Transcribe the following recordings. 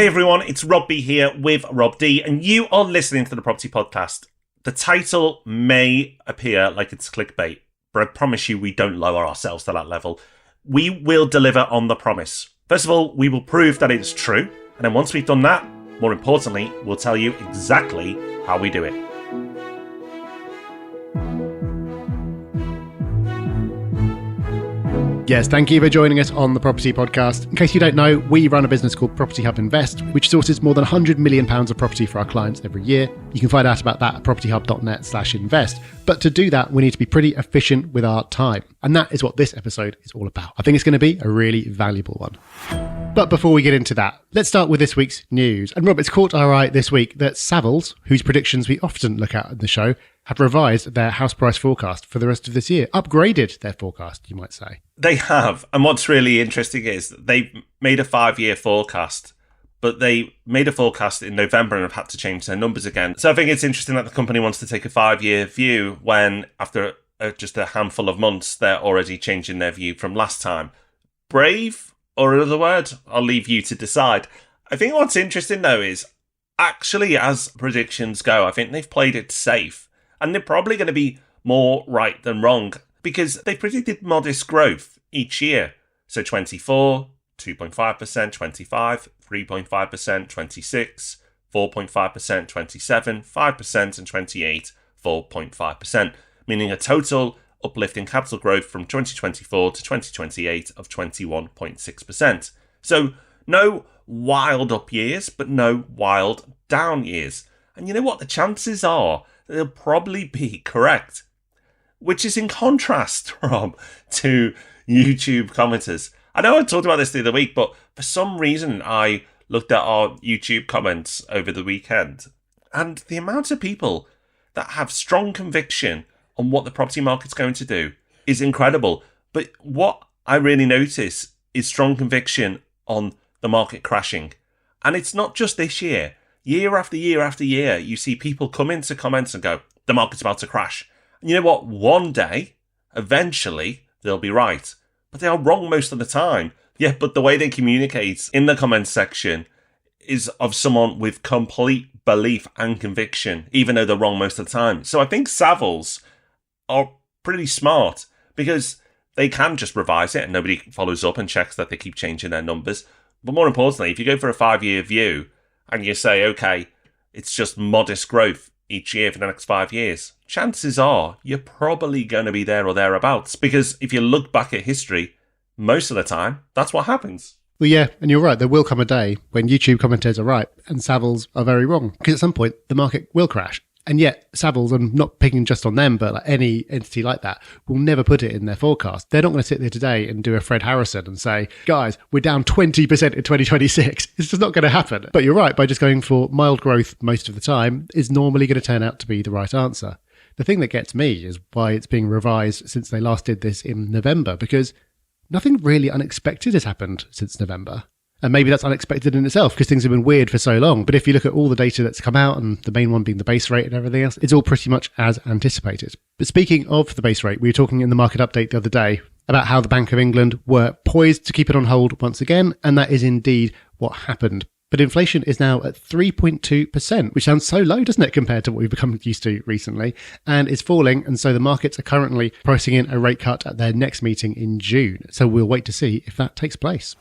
Hey everyone, it's Rob B here with Rob D, and you are listening to the Property Podcast. The title may appear like it's clickbait, but I promise you we don't lower ourselves to that level. We will deliver on the promise. First of all, we will prove that it is true, and then once we've done that, more importantly, we'll tell you exactly how we do it. Yes, thank you for joining us on the Property Podcast. In case you don't know, we run a business called Property Hub Invest, which sources more than £100 million of property for our clients every year. You can find out about that at propertyhub.net/invest. But to do that, we need to be pretty efficient with our time. And that is what this episode is all about. I think it's going to be a really valuable one. But before we get into that, let's start with this week's news. And Rob, it's caught our eye this week that Savills, whose predictions we often look at in the show, have revised their house price forecast for the rest of this year. Upgraded their forecast, you might say. They have. And what's really interesting is they've made a 5-year forecast, but they made a forecast in November and have had to change their numbers again. So I think it's interesting that the company wants to take a 5-year view when, after just a handful of months, they're already changing their view from last time. Brave? Or another word, I'll leave you to decide. I think what's interesting, though, is actually as predictions go, I think they've played it safe. And they're probably going to be more right than wrong because they predicted modest growth each year. So 24, 2.5%, 25, 3.5%, 26, 4.5%, 27, 5%, and 28, 4.5%, meaning a total uplift in capital growth from 2024 to 2028 of 21.6%. So no wild up years, but no wild down years. And you know what? The chances are they'll probably be correct, which is in contrast, Rob, to YouTube commenters. I know I talked about this the other week, but for some reason I looked at our YouTube comments over the weekend, and the amount of people that have strong conviction on what the property market's going to do is incredible. But what I really notice is strong conviction on the market crashing. And it's not just this year. Year after year after year, you see people come into comments and go, the market's about to crash. And you know what? One day, eventually, they'll be right. But they are wrong most of the time. Yeah, but the way they communicate in the comments section is of someone with complete belief and conviction, even though they're wrong most of the time. So I think Savills are pretty smart because they can just revise it and nobody follows up and checks that they keep changing their numbers. But more importantly, if you go for a 5-year view and you say, okay, it's just modest growth each year for the next 5 years, chances are you're probably going to be there or thereabouts. Because if you look back at history, most of the time, that's what happens. Well, yeah, and you're right. There will come a day when YouTube commentators are right and Savills are very wrong. Because at some point, the market will crash. And yet, Savills, I'm not picking just on them, but like any entity like that, will never put it in their forecast. They're not going to sit there today and do a Fred Harrison and say, guys, we're down 20% in 2026. It's just not going to happen. But you're right, by just going for mild growth most of the time is normally going to turn out to be the right answer. The thing that gets me is why it's being revised since they last did this in November, because nothing really unexpected has happened since November. And maybe that's unexpected in itself because things have been weird for so long. But if you look at all the data that's come out, and the main one being the base rate and everything else, it's all pretty much as anticipated. But speaking of the base rate, we were talking in the market update the other day about how the Bank of England were poised to keep it on hold once again. And that is indeed what happened. But inflation is now at 3.2%, which sounds so low, doesn't it, compared to what we've become used to recently, and is falling. And so the markets are currently pricing in a rate cut at their next meeting in June. So we'll wait to see if that takes place.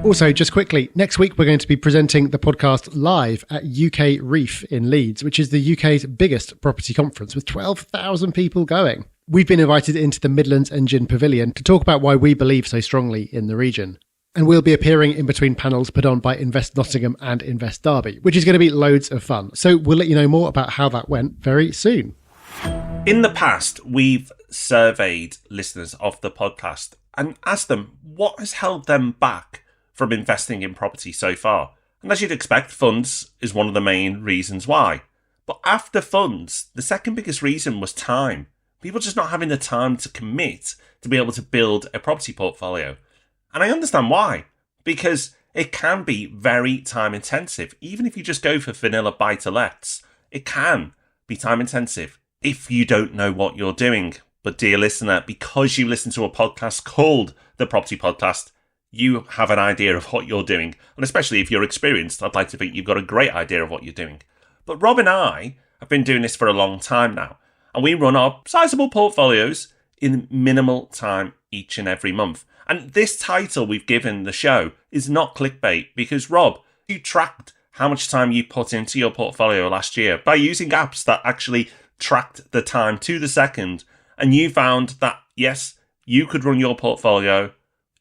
Also, just quickly, next week we're going to be presenting the podcast live at UK Reef in Leeds, which is the UK's biggest property conference with 12,000 people going. We've been invited into the Midlands Engine Pavilion to talk about why we believe so strongly in the region. And we'll be appearing in between panels put on by Invest Nottingham and Invest Derby, which is going to be loads of fun. So we'll let you know more about how that went very soon. In the past, we've surveyed listeners of the podcast and asked them what has held them back from investing in property so far. And as you'd expect, funds is one of the main reasons why. But after funds, the second biggest reason was time. People just not having the time to commit to be able to build a property portfolio. And I understand why, because it can be very time intensive. Even if you just go for vanilla buy-to-lets, it can be time intensive if you don't know what you're doing. But dear listener, because you listen to a podcast called The Property Podcast, you have an idea of what you're doing. And especially if you're experienced, I'd like to think you've got a great idea of what you're doing. But Rob and I have been doing this for a long time now, and we run our sizable portfolios in minimal time each and every month. And this title we've given the show is not clickbait, because Rob, you tracked how much time you put into your portfolio last year by using apps that actually tracked the time to the second, and you found that, yes, you could run your portfolio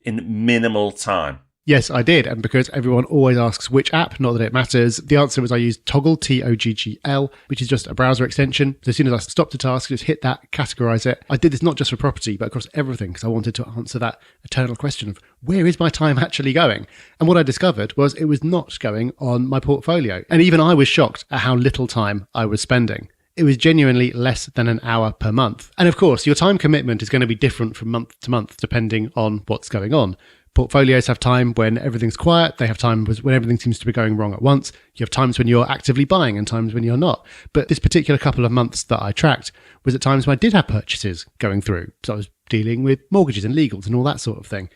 in minimal time. Yes, I did. And because everyone always asks which app, not that it matters, the answer was I used Toggle, Toggl, which is just a browser extension. So as soon as I stopped a task, just hit that, categorize it. I did this not just for property, but across everything, because I wanted to answer that eternal question of where is my time actually going? And what I discovered was it was not going on my portfolio. And even I was shocked at how little time I was spending. It was genuinely less than an hour per month. And of course, your time commitment is going to be different from month to month, depending on what's going on. Portfolios have time when everything's quiet. They have times when everything seems to be going wrong at once. You have times when you're actively buying and times when you're not. But this particular couple of months that I tracked was at times when I did have purchases going through. So I was dealing with mortgages and legals and all that sort of thing.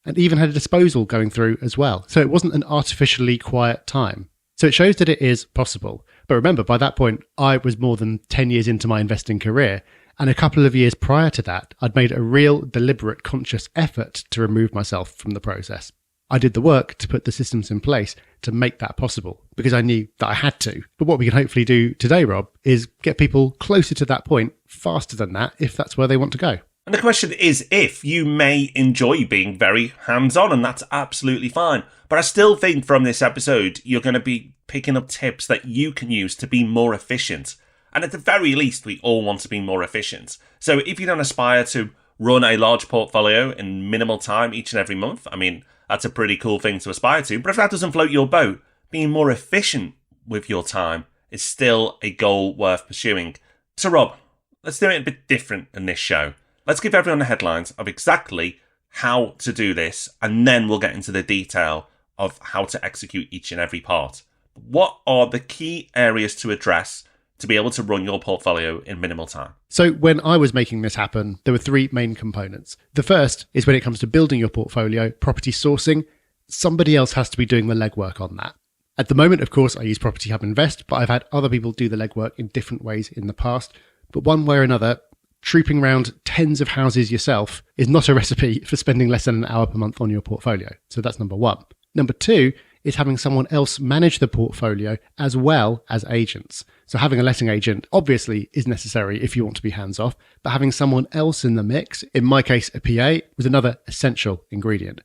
And even had a disposal going through as well. So it wasn't an artificially quiet time. So it shows that it is possible. But remember, by that point, I was more than 10 years into my investing career. And a couple of years prior to that, I'd made a real, deliberate, conscious effort to remove myself from the process. I did the work to put the systems in place to make that possible, because I knew that I had to. But what we can hopefully do today, Rob, is get people closer to that point faster than that, if that's where they want to go. And the question is if you may enjoy being very hands-on, and that's absolutely fine. But I still think from this episode, you're going to be picking up tips that you can use to be more efficient. And at the very least, we all want to be more efficient. So if you don't aspire to run a large portfolio in minimal time each and every month, I mean, that's a pretty cool thing to aspire to. But if that doesn't float your boat, being more efficient with your time is still a goal worth pursuing. So Rob, let's do it a bit different in this show. Let's give everyone the headlines of exactly how to do this, and then we'll get into the detail of how to execute each and every part. What are the key areas to address to be able to run your portfolio in minimal time? So when I was making this happen, there were three main components. The first is when it comes to building your portfolio, property sourcing, somebody else has to be doing the legwork on that. At the moment, of course, I use Property Hub Invest, but I've had other people do the legwork in different ways in the past. But one way or another, trooping around tens of houses yourself is not a recipe for spending less than an hour per month on your portfolio. So that's number one. Number two is having someone else manage the portfolio as well as agents. So having a letting agent obviously is necessary if you want to be hands off, but having someone else in the mix, in my case a PA, was another essential ingredient.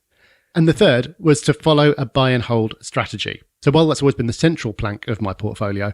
And the third was to follow a buy and hold strategy. So while that's always been the central plank of my portfolio,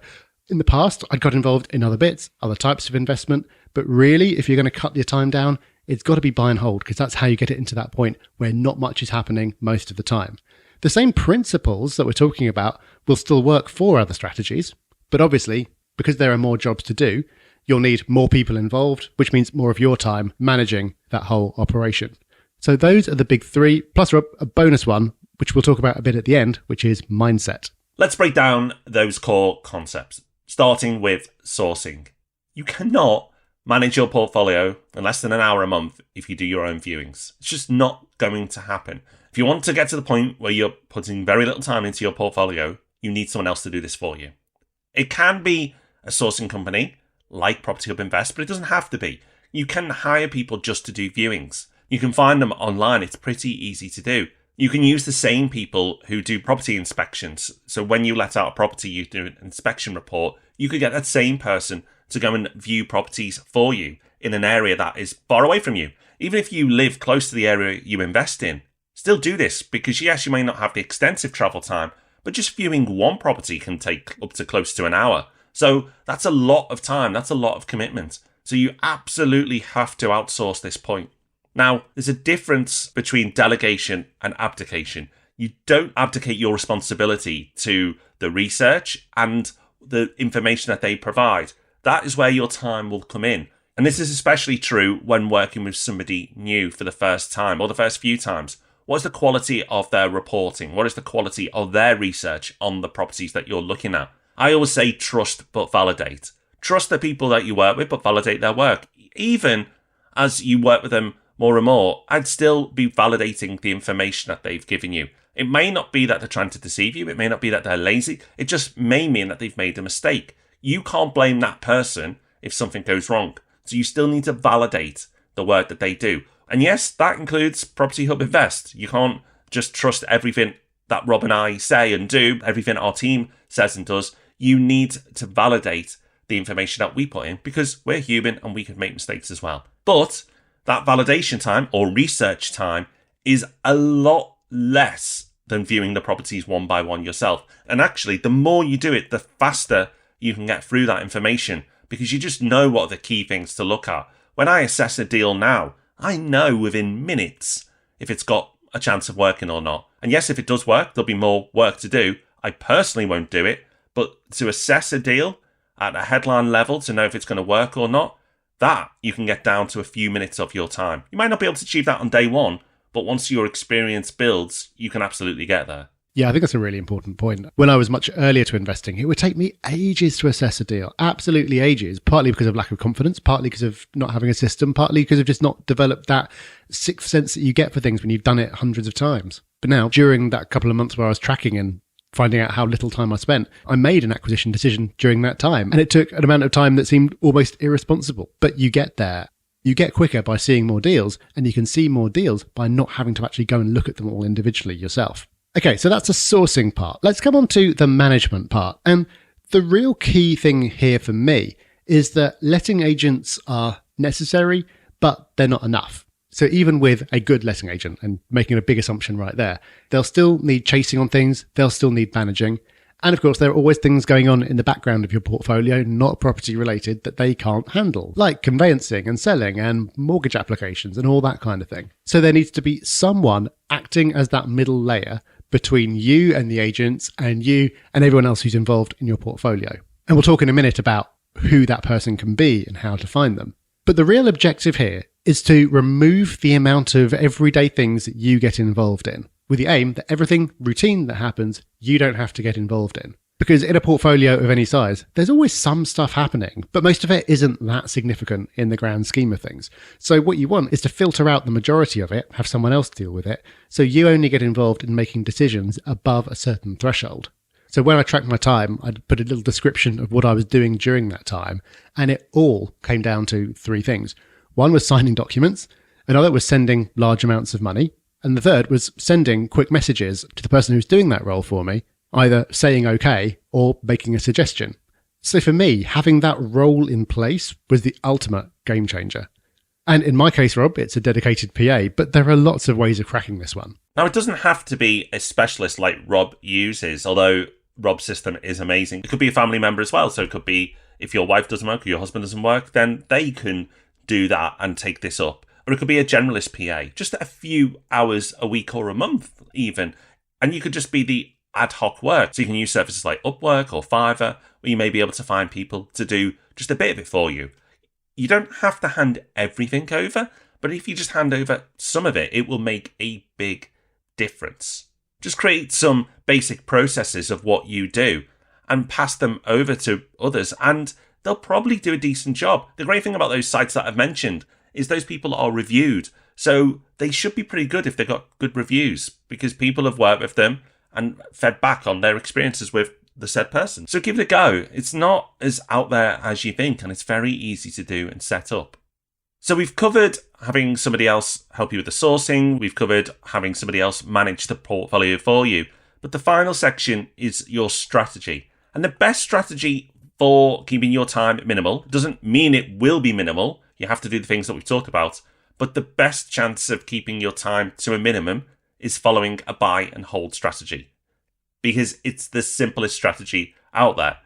in the past I'd got involved in other bits, other types of investment, but really if you're going to cut your time down, it's got to be buy and hold, because that's how you get it into that point where not much is happening most of the time. The same principles that we're talking about will still work for other strategies, but obviously, because there are more jobs to do, you'll need more people involved, which means more of your time managing that whole operation. So those are the big three, plus a bonus one, which we'll talk about a bit at the end, which is mindset. Let's break down those core concepts, starting with sourcing. You cannot manage your portfolio in less than an hour a month if you do your own viewings. It's just not going to happen. If you want to get to the point where you're putting very little time into your portfolio, you need someone else to do this for you. It can be a sourcing company like Property Hub Invest, but it doesn't have to be. You can hire people just to do viewings. You can find them online. It's pretty easy to do. You can use the same people who do property inspections. So when you let out a property, you do an inspection report. You could get that same person to go and view properties for you in an area that is far away from you. Even if you live close to the area you invest in, still do this, because yes, you may not have the extensive travel time, but just viewing one property can take up to close to an hour. So that's a lot of time. That's a lot of commitment. So you absolutely have to outsource this point. Now, there's a difference between delegation and abdication. You don't abdicate your responsibility to the research and the information that they provide. That is where your time will come in. And this is especially true when working with somebody new for the first time or the first few times. What is the quality of their reporting? What is the quality of their research on the properties that you're looking at? I always say trust but validate. Trust the people that you work with, but validate their work. Even as you work with them more and more, I'd still be validating the information that they've given you. It may not be that they're trying to deceive you. It may not be that they're lazy. It just may mean that they've made a mistake. You can't blame that person if something goes wrong. So you still need to validate the work that they do. And yes, that includes Property Hub Invest. You can't just trust everything that Rob and I say and do, everything our team says and does. You need to validate the information that we put in because we're human and we can make mistakes as well. But that validation time or research time is a lot less than viewing the properties one by one yourself. And actually, the more you do it, the faster you can get through that information because you just know what are the key things to look at. When I assess a deal now, I know within minutes if it's got a chance of working or not. And yes, if it does work, there'll be more work to do. I personally won't do it, but to assess a deal at a headline level to know if it's going to work or not, that you can get down to a few minutes of your time. You might not be able to achieve that on day one, but once your experience builds, you can absolutely get there. Yeah, I think that's a really important point. When I was much earlier to investing, it would take me ages to assess a deal, absolutely ages, partly because of lack of confidence, partly because of not having a system, partly because of just not developed that sixth sense that you get for things when you've done it hundreds of times. But now, during that couple of months where I was tracking and finding out how little time I spent, I made an acquisition decision during that time. And it took an amount of time that seemed almost irresponsible. But you get there. You get quicker by seeing more deals, and you can see more deals by not having to actually go and look at them all individually yourself. Okay, so that's the sourcing part. Let's come on to the management part. And the real key thing here for me is that letting agents are necessary, but they're not enough. So even with a good letting agent, and making a big assumption right there, they'll still need chasing on things, they'll still need managing. And of course, there are always things going on in the background of your portfolio, not property related, that they can't handle, like conveyancing and selling and mortgage applications and all that kind of thing. So there needs to be someone acting as that middle layer between you and the agents and you and everyone else who's involved in your portfolio. And we'll talk in a minute about who that person can be and how to find them. But the real objective here is to remove the amount of everyday things that you get involved in, with the aim that everything routine that happens, you don't have to get involved in. Because in a portfolio of any size, there's always some stuff happening, but most of it isn't that significant in the grand scheme of things. So what you want is to filter out the majority of it, have someone else deal with it, so you only get involved in making decisions above a certain threshold. So when I tracked my time, I'd put a little description of what I was doing during that time, and it all came down to three things. One was signing documents, another was sending large amounts of money, and the third was sending quick messages to the person who's doing that role for me, either saying okay or making a suggestion. So for me, having that role in place was the ultimate game changer. And in my case, Rob, it's a dedicated PA, but there are lots of ways of cracking this one. Now, it doesn't have to be a specialist like Rob uses, although Rob's system is amazing. It could be a family member as well. So it could be if your wife doesn't work or your husband doesn't work, then they can do that and take this up. Or it could be a generalist PA, just a few hours a week or a month even. And you could just be the ad hoc work. So you can use services like Upwork or Fiverr, where you may be able to find people to do just a bit of it for you. You don't have to hand everything over, but if you just hand over some of it, it will make a big difference. Just create some basic processes of what you do and pass them over to others, and they'll probably do a decent job. The great thing about those sites that I've mentioned is those people are reviewed. So they should be pretty good if they've got good reviews because people have worked with them and fed back on their experiences with the said person. So give it a go. It's not as out there as you think, and it's very easy to do and set up. So we've covered having somebody else help you with the sourcing. We've covered having somebody else manage the portfolio for you. But the final section is your strategy. And the best strategy for keeping your time minimal doesn't mean it will be minimal. You have to do the things that we've talked about. But the best chance of keeping your time to a minimum is following a buy and hold strategy, because it's the simplest strategy out there.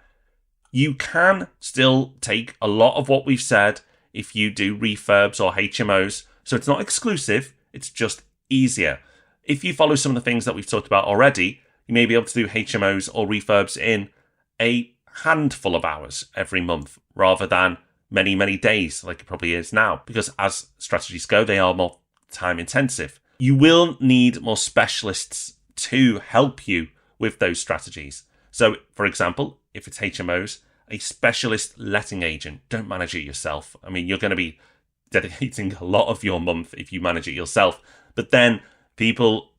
You can still take a lot of what we've said if you do refurbs or HMOs. So it's not exclusive, it's just easier. If you follow some of the things that we've talked about already, you may be able to do HMOs or refurbs in a handful of hours every month rather than many, many days like it probably is now, because as strategies go, they are more time intensive. You will need more specialists to help you with those strategies. So, for example, if it's HMOs, a specialist letting agent, don't manage it yourself. I mean, you're going to be dedicating a lot of your month if you manage it yourself. But then people,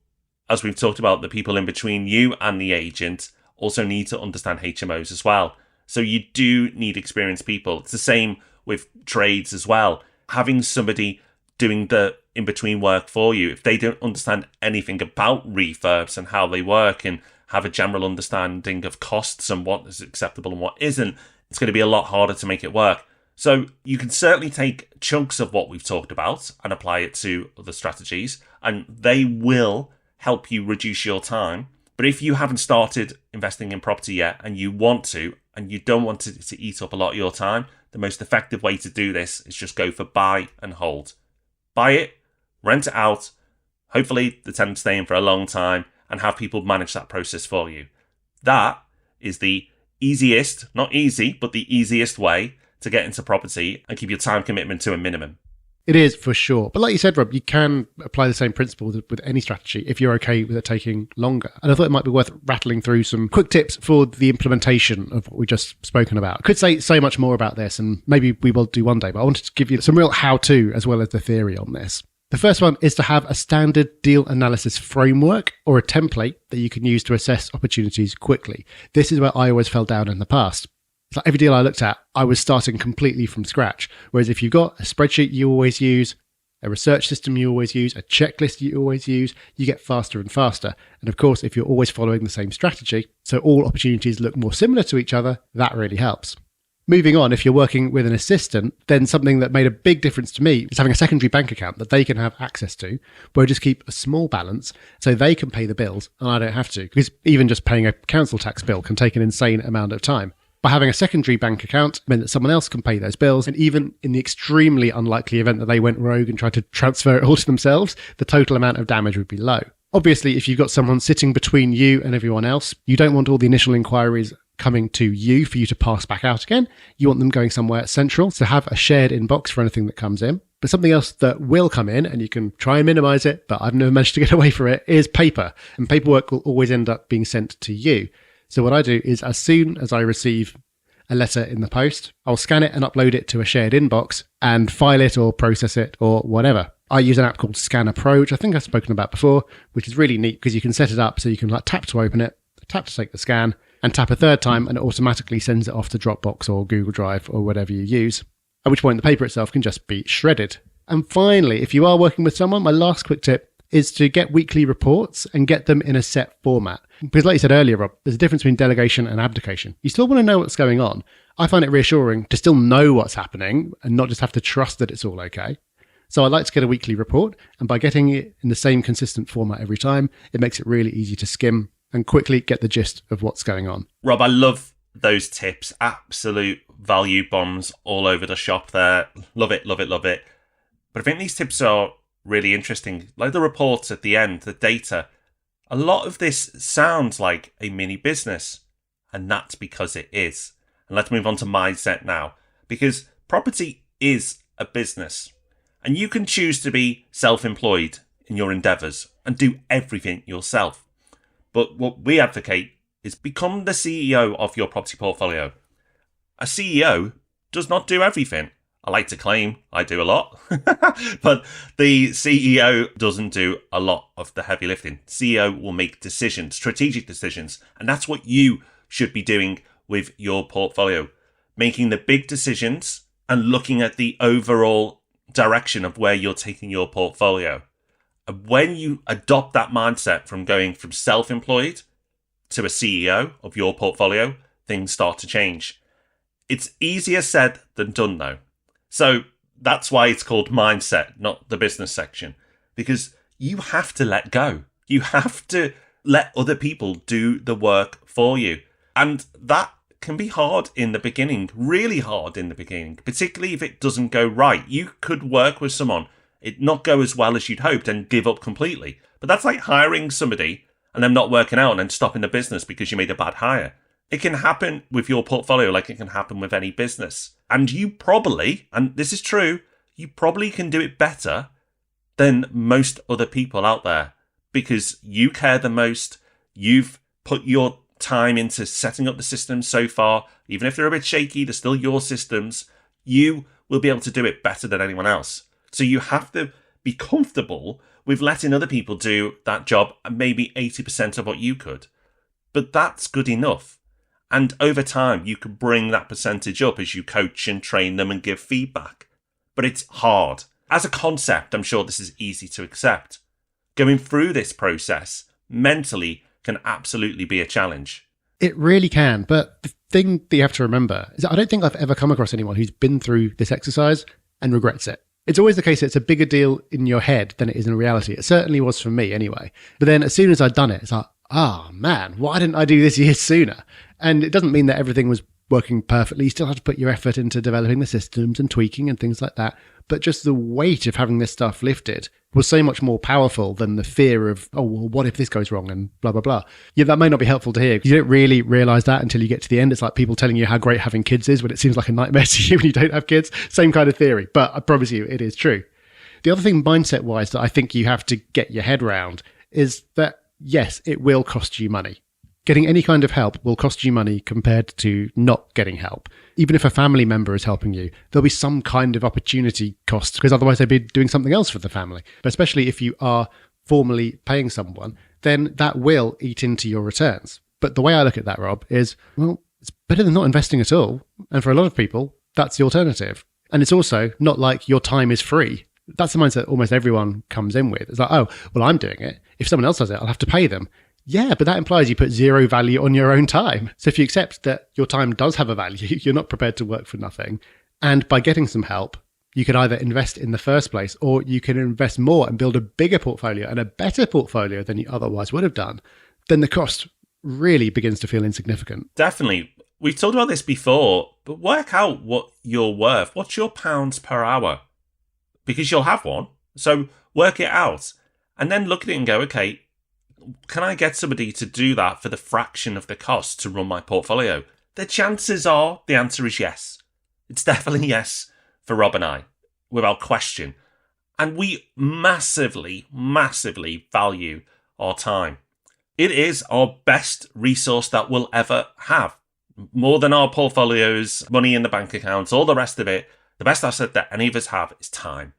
as we've talked about, the people in between you and the agent also need to understand HMOs as well. So you do need experienced people. It's the same with trades as well. Having somebody doing the in-between work for you, if they don't understand anything about refurbs and how they work and have a general understanding of costs and what is acceptable and what isn't, it's going to be a lot harder to make it work. So you can certainly take chunks of what we've talked about and apply it to other strategies, and they will help you reduce your time. But if you haven't started investing in property yet and you want to, and you don't want it to eat up a lot of your time, the most effective way to do this is just go for buy and hold. Buy it, rent it out, hopefully the tenants stay in for a long time, and have people manage that process for you. That is the easiest, not easy, but the easiest way to get into property and keep your time commitment to a minimum. It is for sure. But like you said, Rob, you can apply the same principle with any strategy if you're okay with it taking longer. And I thought it might be worth rattling through some quick tips for the implementation of what we just spoken about. I could say so much more about this, and maybe we will do one day, but I wanted to give you some real how-to as well as the theory on this. The first one is to have a standard deal analysis framework or a template that you can use to assess opportunities quickly. This is where I always fell down in the past. It's like every deal I looked at, I was starting completely from scratch. Whereas if you've got a spreadsheet you always use, a research system you always use, a checklist you always use, you get faster and faster. And of course, if you're always following the same strategy, so all opportunities look more similar to each other, that really helps. Moving on, if you're working with an assistant, then something that made a big difference to me is having a secondary bank account that they can have access to, where I just keep a small balance so they can pay the bills and I don't have to, because even just paying a council tax bill can take an insane amount of time. By having a secondary bank account meant that someone else can pay those bills, and even in the extremely unlikely event that they went rogue and tried to transfer it all to themselves, the total amount of damage would be low. Obviously, if you've got someone sitting between you and everyone else, you don't want all the initial inquiries coming to you for you to pass back out again. You want them going somewhere central, so have a shared inbox for anything that comes in. But something else that will come in, and you can try and minimize it, but I've never managed to get away from it, is paper. And paperwork will always end up being sent to you. So what I do is, as soon as I receive a letter in the post, I'll scan it and upload it to a shared inbox and file it or process it or whatever. I use an app called Scanner Pro, which I think I've spoken about before, which is really neat because you can set it up so you can tap to open it, tap to take the scan, and tap a third time and it automatically sends it off to Dropbox or Google Drive or whatever you use, at which point the paper itself can just be shredded. And finally, if you are working with someone, my last quick tip is to get weekly reports and get them in a set format. Because like you said earlier, Rob, there's a difference between delegation and abdication. You still want to know what's going on. I find it reassuring to still know what's happening and not just have to trust that it's all okay. So I like to get a weekly report, and by getting it in the same consistent format every time, it makes it really easy to skim and quickly get the gist of what's going on. Rob, I love those tips. Absolute value bombs all over the shop there. Love it, love it, love it. But I think these tips are really interesting. Like the reports at the end, the data. A lot of this sounds like a mini business, and that's because it is. And let's move on to mindset now, because property is a business, and you can choose to be self-employed in your endeavours and do everything yourself. But what we advocate is become the CEO of your property portfolio. A CEO does not do everything. I like to claim I do a lot, but the CEO doesn't do a lot of the heavy lifting. CEO will make decisions, strategic decisions, and that's what you should be doing with your portfolio. Making the big decisions and looking at the overall direction of where you're taking your portfolio. And when you adopt that mindset from going from self-employed to a CEO of your portfolio, things start to change. It's easier said than done though. So that's why it's called mindset, not the business section, because you have to let go. You have to let other people do the work for you. And that can be hard in the beginning, really hard in the beginning, particularly if it doesn't go right. You could work with someone, it not go as well as you'd hoped and give up completely. But that's like hiring somebody and them not working out and then stopping the business because you made a bad hire. It can happen with your portfolio like it can happen with any business. And you probably, and this is true, you probably can do it better than most other people out there because you care the most. You've put your time into setting up the systems so far. Even if they're a bit shaky, they're still your systems. You will be able to do it better than anyone else. So you have to be comfortable with letting other people do that job at maybe 80% of what you could. But that's good enough. And over time, you can bring that percentage up as you coach and train them and give feedback. But it's hard. As a concept, I'm sure this is easy to accept. Going through this process mentally can absolutely be a challenge. It really can. But the thing that you have to remember is that I don't think I've ever come across anyone who's been through this exercise and regrets it. It's always the case that it's a bigger deal in your head than it is in reality. It certainly was for me anyway. But then as soon as I'd done it, it's like, oh man, why didn't I do this years sooner? And it doesn't mean that everything was working perfectly. You still have to put your effort into developing the systems and tweaking and things like that. But just the weight of having this stuff lifted was so much more powerful than the fear of, oh, well, what if this goes wrong and blah, blah, blah. Yeah, that may not be helpful to hear because you don't really realize that until you get to the end. It's like people telling you how great having kids is when it seems like a nightmare to you when you don't have kids. Same kind of theory, but I promise you it is true. The other thing mindset-wise that I think you have to get your head around is that, yes, it will cost you money. Getting any kind of help will cost you money compared to not getting help. Even if a family member is helping you, there'll be some kind of opportunity cost because otherwise they'd be doing something else for the family. But especially if you are formally paying someone, then that will eat into your returns. But the way I look at that, Rob, is, well, it's better than not investing at all. And for a lot of people, that's the alternative. And it's also not like your time is free. That's the mindset almost everyone comes in with. It's like, oh, well, I'm doing it. If someone else does it, I'll have to pay them. Yeah, but that implies you put zero value on your own time. So if you accept that your time does have a value, you're not prepared to work for nothing. And by getting some help, you could either invest in the first place or you can invest more and build a bigger portfolio and a better portfolio than you otherwise would have done. Then the cost really begins to feel insignificant. Definitely. We've talked about this before, but work out what you're worth. What's your pounds per hour? Because you'll have one. So work it out and then look at it and go, okay, can I get somebody to do that for the fraction of the cost to run my portfolio? The chances are the answer is yes. It's definitely yes for Rob and I, without question. And we massively, massively value our time. It is our best resource that we'll ever have. More than our portfolios, money in the bank accounts, all the rest of it, the best asset that any of us have is time.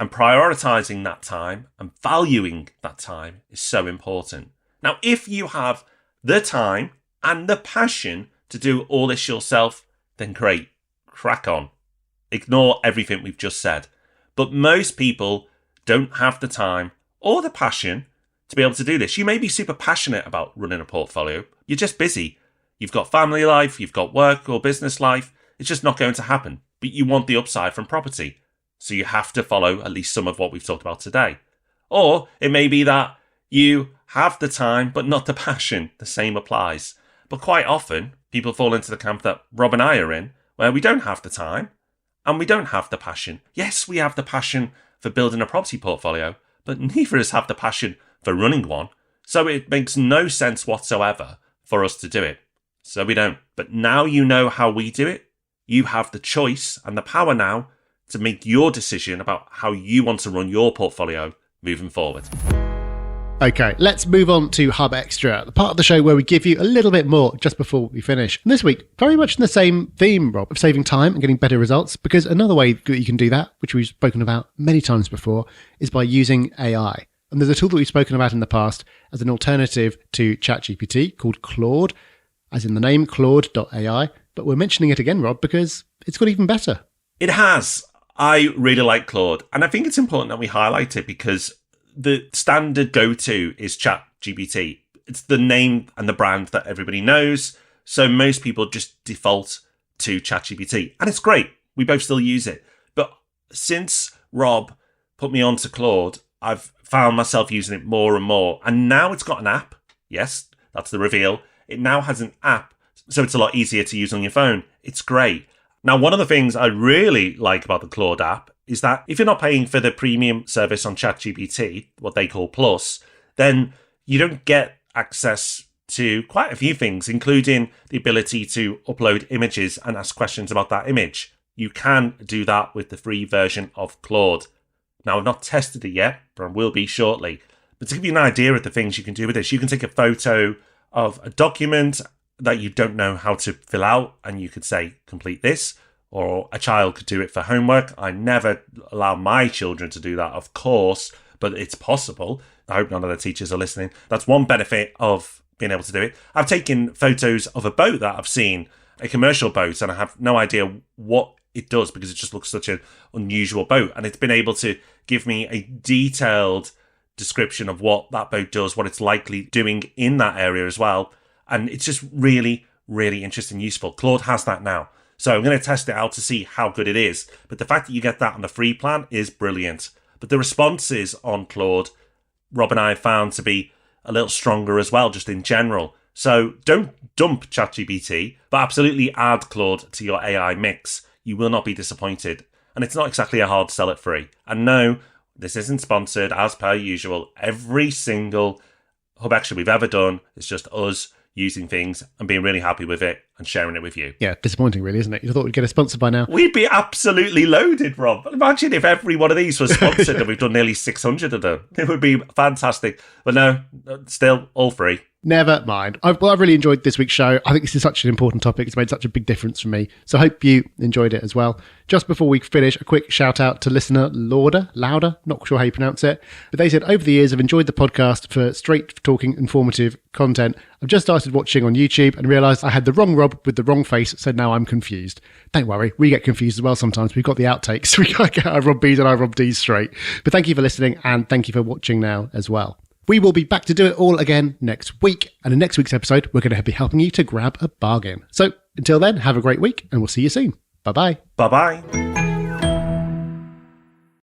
And prioritizing that time and valuing that time is so important. Now, if you have the time and the passion to do all this yourself, then great, crack on. Ignore everything we've just said. But most people don't have the time or the passion to be able to do this. You may be super passionate about running a portfolio. You're just busy. You've got family life, you've got work or business life. It's just not going to happen. But you want the upside from property. So you have to follow at least some of what we've talked about today. Or it may be that you have the time, but not the passion. The same applies. But quite often, people fall into the camp that Rob and I are in, where we don't have the time and we don't have the passion. Yes, we have the passion for building a property portfolio, but neither of us have the passion for running one. So it makes no sense whatsoever for us to do it. So we don't. But now you know how we do it. You have the choice and the power now to make your decision about how you want to run your portfolio moving forward. Okay, let's move on to Hub Extra, the part of the show where we give you a little bit more just before we finish. And this week, very much in the same theme, Rob, of saving time and getting better results, because another way that you can do that, which we've spoken about many times before, is by using AI. And there's a tool that we've spoken about in the past as an alternative to ChatGPT called Claude, as in the name Claude.ai. But we're mentioning it again, Rob, because it's got even better. It has. I really like Claude, and I think it's important that we highlight it because the standard go-to is ChatGPT. It's the name and the brand that everybody knows, so most people just default to ChatGPT, and it's great. We both still use it. But since Rob put me onto Claude, I've found myself using it more and more, and now it's got an app. Yes, that's the reveal. It now has an app, so it's a lot easier to use on your phone. It's great. Now, one of the things I really like about the Claude app is that if you're not paying for the premium service on ChatGPT, what they call Plus, then you don't get access to quite a few things, including the ability to upload images and ask questions about that image. You can do that with the free version of Claude. Now, I've not tested it yet, but I will be shortly. But to give you an idea of the things you can do with this, you can take a photo of a document that you don't know how to fill out, and you could say, complete this, or a child could do it for homework. I never allow my children to do that, of course, but it's possible. I hope none of the teachers are listening. That's one benefit of being able to do it. I've taken photos of a boat that I've seen, a commercial boat, and I have no idea what it does because it just looks such an unusual boat. And it's been able to give me a detailed description of what that boat does, what it's likely doing in that area as well. And it's just really, really interesting and useful. Claude has that now. So I'm going to test it out to see how good it is. But the fact that you get that on the free plan is brilliant. But the responses on Claude, Rob and I have found to be a little stronger as well, just in general. So don't dump ChatGPT, but absolutely add Claude to your AI mix. You will not be disappointed. And it's not exactly a hard sell it free. And no, this isn't sponsored as per usual. Every single Hub Extra we've ever done is just us using things and being really happy with it and sharing it with you. Yeah, disappointing really, isn't it? You thought we'd get a sponsor by now. We'd be absolutely loaded, Rob. Imagine if every one of these was sponsored and we've done nearly 600 of them. It would be fantastic. But no, still all free. Never mind. I've really enjoyed this week's show. I think this is such an important topic. It's made such a big difference for me. So I hope you enjoyed it as well. Just before we finish, a quick shout out to listener Lauder, not sure how you pronounce it. But they said, over the years, I've enjoyed the podcast for straight talking, informative content. I've just started watching on YouTube and realised I had the wrong Rob with the wrong face, so now I'm confused. Don't worry, we get confused as well sometimes. We've got the outtakes. We can't get our Rob B's and our Rob D's straight. But thank you for listening and thank you for watching now as well. We will be back to do it all again next week. And in next week's episode, we're going to be helping you to grab a bargain. So until then, have a great week and we'll see you soon. Bye-bye. Bye-bye.